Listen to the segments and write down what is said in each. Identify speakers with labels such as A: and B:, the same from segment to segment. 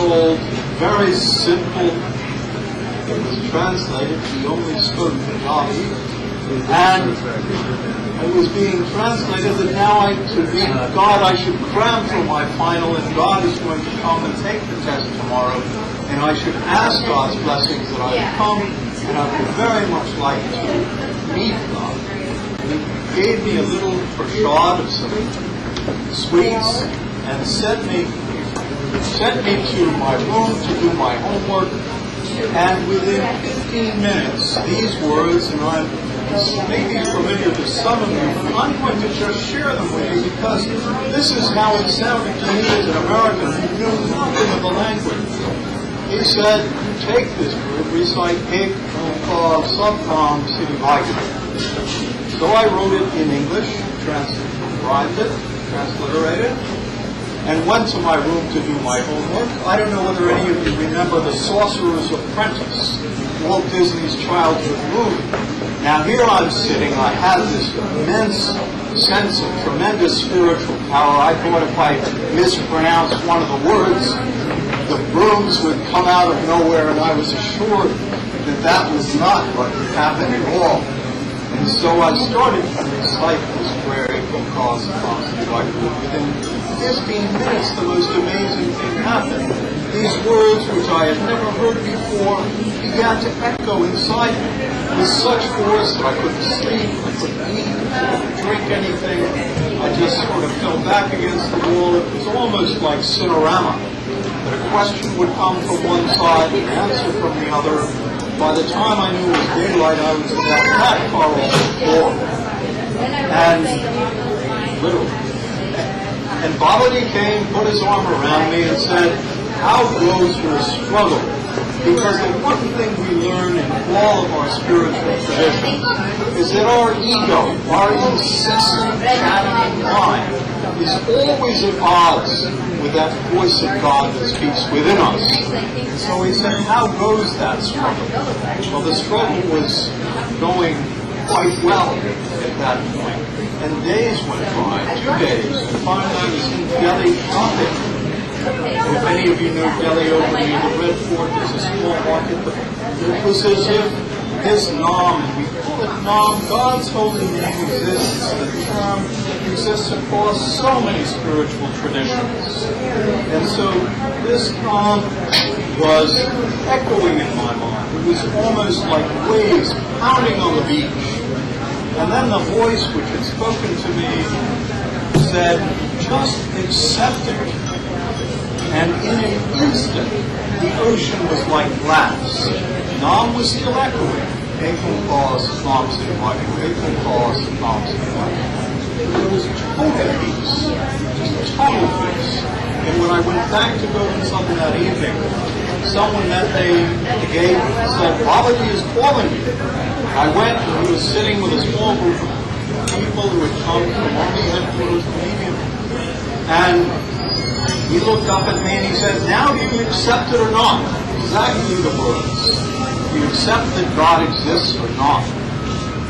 A: told very simple. It was translated. He only spoke Punjabi, and it was being translated that now God, I should cram for my final, and God is going to come and take the test tomorrow, and I should ask God's blessings that I have come, and I would very much like to meet God. He gave me a little prashad of some sweets and sent me to my room to do my homework, and within 15 minutes, these words, and I'm maybe familiar to some of you, I'm going to just share them with you because this is how it sounded to me as an American who knew nothing of the language. He said, take this word, recite able-bodied city Bible. So I wrote it in English, transcribed it, transliterated, and went to my room to do my homework. I don't know whether any of you remember The Sorcerer's Apprentice, Walt Disney's childhood movie. Now here I'm sitting, I had this immense sense of tremendous spiritual power. I thought if I mispronounced one of the words, the brooms would come out of nowhere, and I was assured that that was not what would happen at all. And so I started to recite this prayer, because within 15 minutes the most amazing thing happened. These words, which I had never heard before, began to echo inside me with such force that I couldn't sleep, I couldn't eat, I couldn't drink anything. I just sort of fell back against the wall. It was almost like Cinerama, that a question would come from one side and an answer from the other. By the time I knew it was daylight, I was about that far off the floor. And literally. And Babaji came, put his arm around me and said, how grows your struggle? Because the one thing we learn in all of our spiritual traditions is that our ego, our incessant chattering mind, is always at odds with that voice of God that speaks within us. And so he said, how goes that struggle? Well, the struggle was going quite well at that point. And days went by, 2 days, and finally I was in Delhi shopping. If any of you know Delhi over near the Red Fort, there's a small market. It was as if this Nam, and we call it Nam, God's holy name exists. The term exists across so many spiritual traditions. And so this Nam was echoing in my mind. It was almost like waves pounding on the beach. And then the voice which had spoken to me said, just accept it. And in an instant, the ocean was like glass. Nam was still echoing. There was total peace. Just total peace. And when I went back to Gobind Sadan that evening, someone met me at the gate and said, Babaji is calling you. I went, and he was sitting with a small group of people who had come from Army headquarters immediately. And he looked up at me and he said, now do you accept it or not? Exactly the words. Do you accept that God exists or not?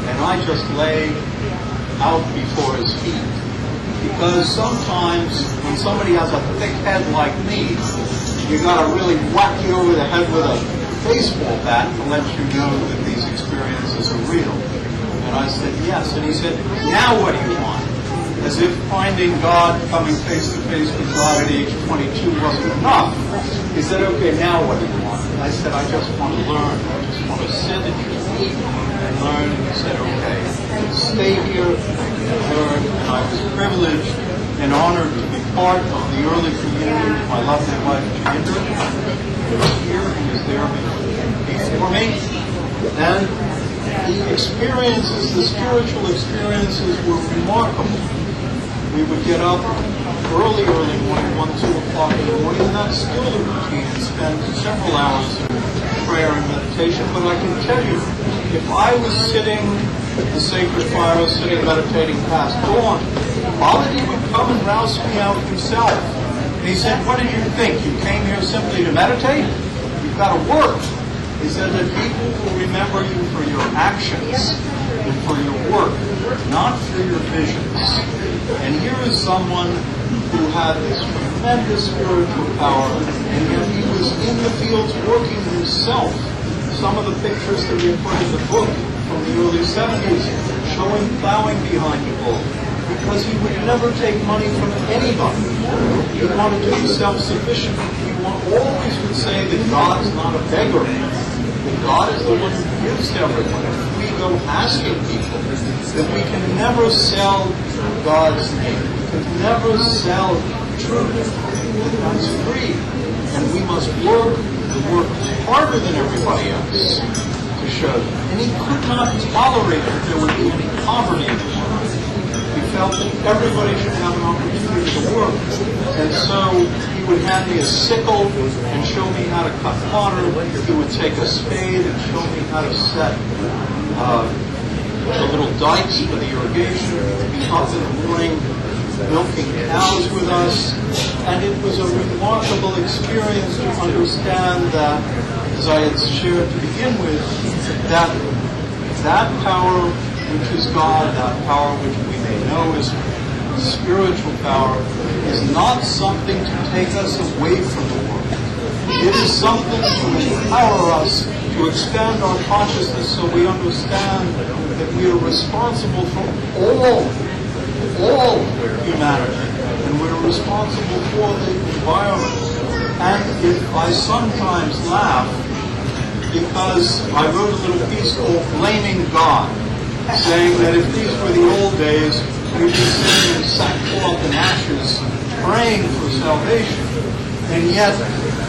A: And I just lay out before his feet. Because sometimes when somebody has a thick head like me, you got to really whack you over the head with a baseball bat to let you know that these experiences are real. And I said, yes. And he said, now what do you want? As if finding God, coming face to face with God at age 22 wasn't enough. He said, okay, now what do you want? And I said, I just want to learn. I just want to sit at your feet and learn. And he said, okay, stay here and learn. And I was privileged and honored to be part of the early community with my lovely wife, Joginder. He was here, he was there before me. And the experiences, the spiritual experiences were remarkable. We would get up early morning, 1, 2 o'clock in the morning, and that's still the routine, and spend several hours in prayer and meditation. But I can tell you, if I was sitting at the sacred fire, sitting meditating past dawn, Babaji would come and rouse me out himself. And he said, what did you think? You came here simply to meditate? You've got to work. He said that people will remember you for your actions and for your work, not for your visions. And here is someone who had this tremendous spiritual power and yet he was in the fields working himself. Some of the pictures that we put in the book from the early 70s showing plowing behind the bull, because he would never take money from anybody. He wanted to be self-sufficient. He always would say that God is not a beggar, that God is the one who gives to everyone. If we go asking people, that we can never sell God's name. We can never sell truth. That's free. And we must work harder than everybody else to show them. And he could not tolerate that there would be any poverty in the world. He felt that everybody should have an opportunity to work. And so he would hand me a sickle and show me how to cut water. He would take a spade and show me how to set the little dikes for the irrigation. He'd be up in the morning milking cows with us. And it was a remarkable experience to understand that, as I had shared to begin with, that power which is God, that power which we may know as spiritual power, is not something to take us away from the world. It is something to empower us to expand our consciousness so we understand that we are responsible for all humanity, and we're responsible for the environment. And if I sometimes laugh, because I wrote a little piece called Blaming God, saying that if these were the old days, we'd be sitting in sackcloth and ashes praying for salvation. And yet,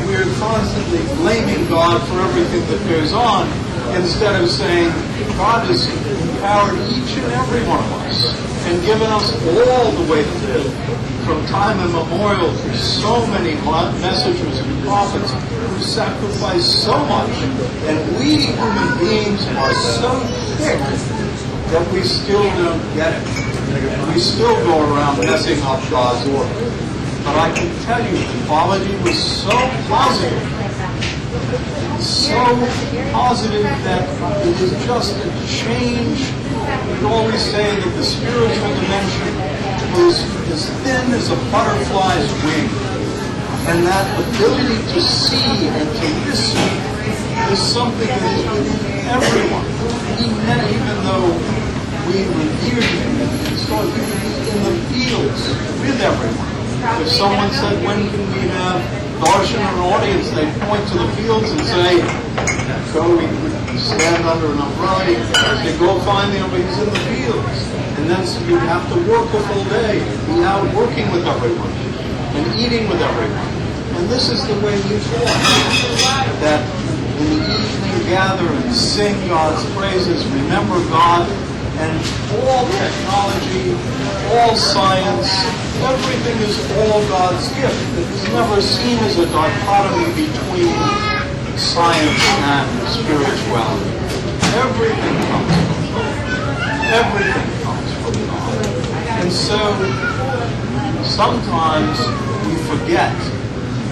A: we're constantly blaming God for everything that goes on, instead of saying, God has empowered each and every one of us and given us all the way to live. From time immemorial, through so many messengers and prophets who sacrificed so much, and we human beings are so thick that we still don't get it. We still go around messing up God's order. But I can tell you, the quality was so positive that it is just a change. We always say that the spiritual dimension was as thin as a butterfly's wing. And that ability to see and to listen is something that is within everyone. Even though we revere him, so he would be in the fields with everyone. If someone said, when can we have darshan or an audience, they'd point to the fields and say, go, we stand under an umbrella, they go find him, he's in the fields. And then so you'd have to work a full day, be out working with everyone, and eating with everyone. And this is the way we form, that in the evening gather and sing God's praises, remember God, and all technology, all science, everything is all God's gift. It's never seen as a dichotomy between science and spirituality. Everything comes from God. Everything comes from God. And so, sometimes we forget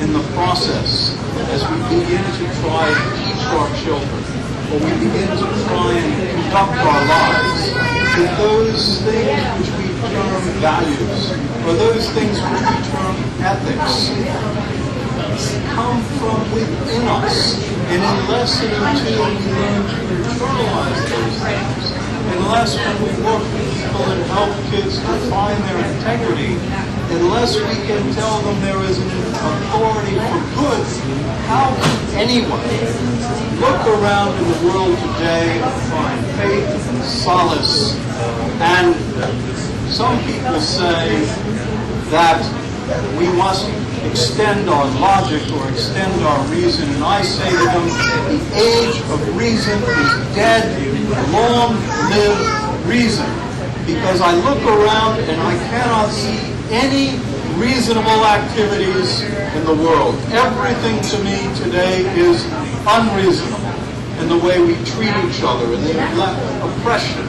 A: in the process, as we begin to try to teach our children, or we begin to try and conduct our lives, that those things which we term values, or those things which we term ethics, come from within us. And unless and until we learn to internalize those things, unless when we work with people and help kids to find their integrity, unless we can tell them there is an authority for good, how can anyone look around in the world today and find faith and solace? And some people say that we must extend our logic or extend our reason, and I say to them, the age of reason is dead. Long live reason. Because I look around and I cannot see any reasonable activities in the world. Everything to me today is unreasonable in the way we treat each other, in the oppression,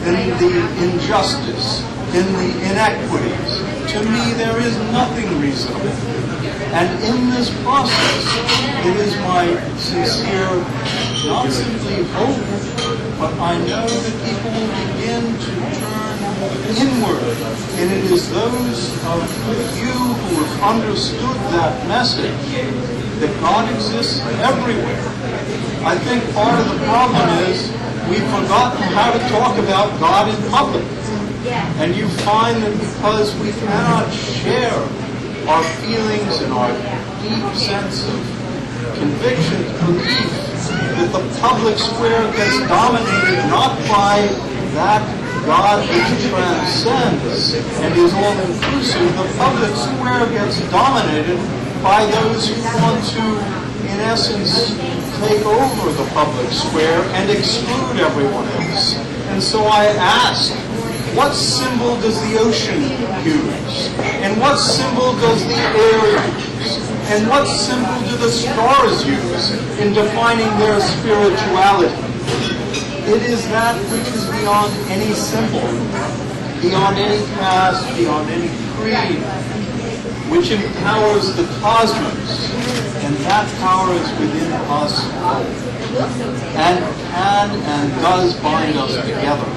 A: in the injustice, in the inequities. To me, there is nothing reasonable. And in this process, it is my sincere, not simply hope, but I know that people will begin to turn inward. And it is those of you who have understood that message that God exists everywhere. I think part of the problem is we've forgotten how to talk about God in public. And you find that because we cannot share our feelings and our deep sense of conviction, belief, that the public square gets dominated not by that God which transcends and is all-inclusive. The public square gets dominated by those who want to, in essence, take over the public square and exclude everyone else. And so I ask, what symbol does the ocean use? And what symbol does the air use? And what symbol do the stars use in defining their spirituality? It is that which is beyond any symbol, beyond any caste, beyond any creed, which empowers the cosmos, and that power is within us all, and can and does bind us together.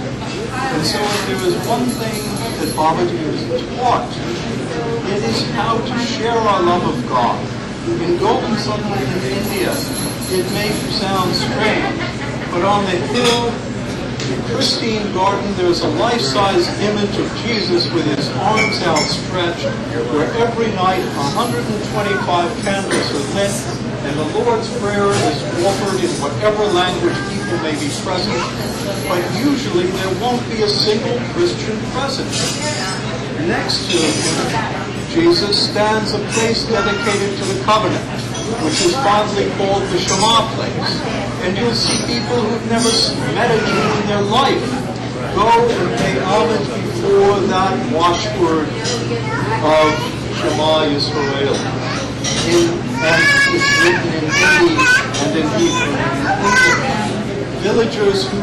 A: And so if there is one thing that Babaji has taught, it is how to share our love of God. In Gobind Sadan in India, it may sound strange, but on the hill, in Christine Garden, there's a life-size image of Jesus with his arms outstretched, where every night 125 candles are lit, and the Lord's Prayer is offered in whatever language people may be present, but usually there won't be a single Christian present. Next to Jesus stands a place dedicated to the covenant, which is fondly called the Shema place. And you'll see people who've never meditated in their life go and pay homage before that watchword of Shema Yisrael. And it's written in Hindi and in Hebrew. Villagers who,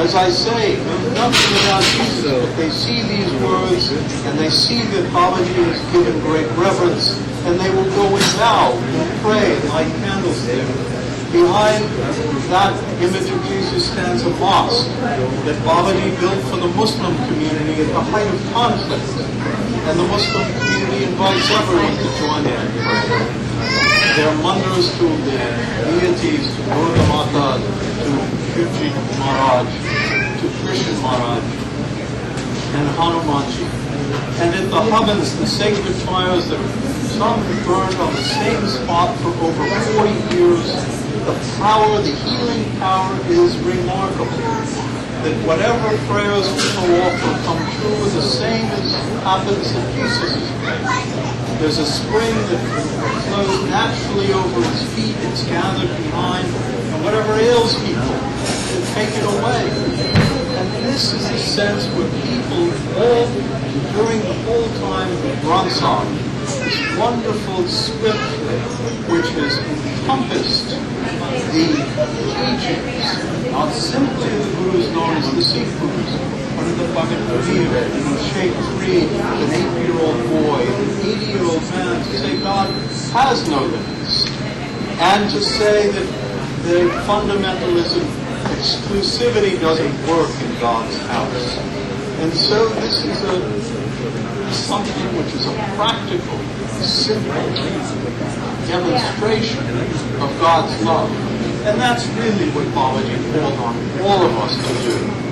A: as I say, know nothing about Jesus, but they see these words and they see that Babaji is given great reverence, and they will go and bow and pray and light candles there. Behind that image of Jesus stands a mosque that Babaji built for the Muslim community at the height of conflict. And the Muslim community invites everyone to join in prayer. There are mandras to the deities, to Durga Mata, to Shivji Maharaj, to Krishna Maharaj, and Hanumanji. And in the hovens, the sacred fires that some have burned on the same spot for over 40 years, the power, the healing power is remarkable. That whatever prayers people offer come true the same as happens at Jesus' place. There's a spring that flows naturally over his feet, it's gathered behind, and whatever ails people, they take it away. And this is a sense where people all, during the whole time of Transcending, this wonderful scripture which has encompassed the teachings, not simply the Gurus known as the Sikh Gurus, but in the Bhagavad Gita, in the Sheikh Reed, an 8-year-old boy, an 80-year-old man, to say God has no limits, and to say that the fundamentalism, exclusivity doesn't work in God's house. And so this is something which is a practical, simple demonstration of God's love. And that's really what Babaji called on all of us to do.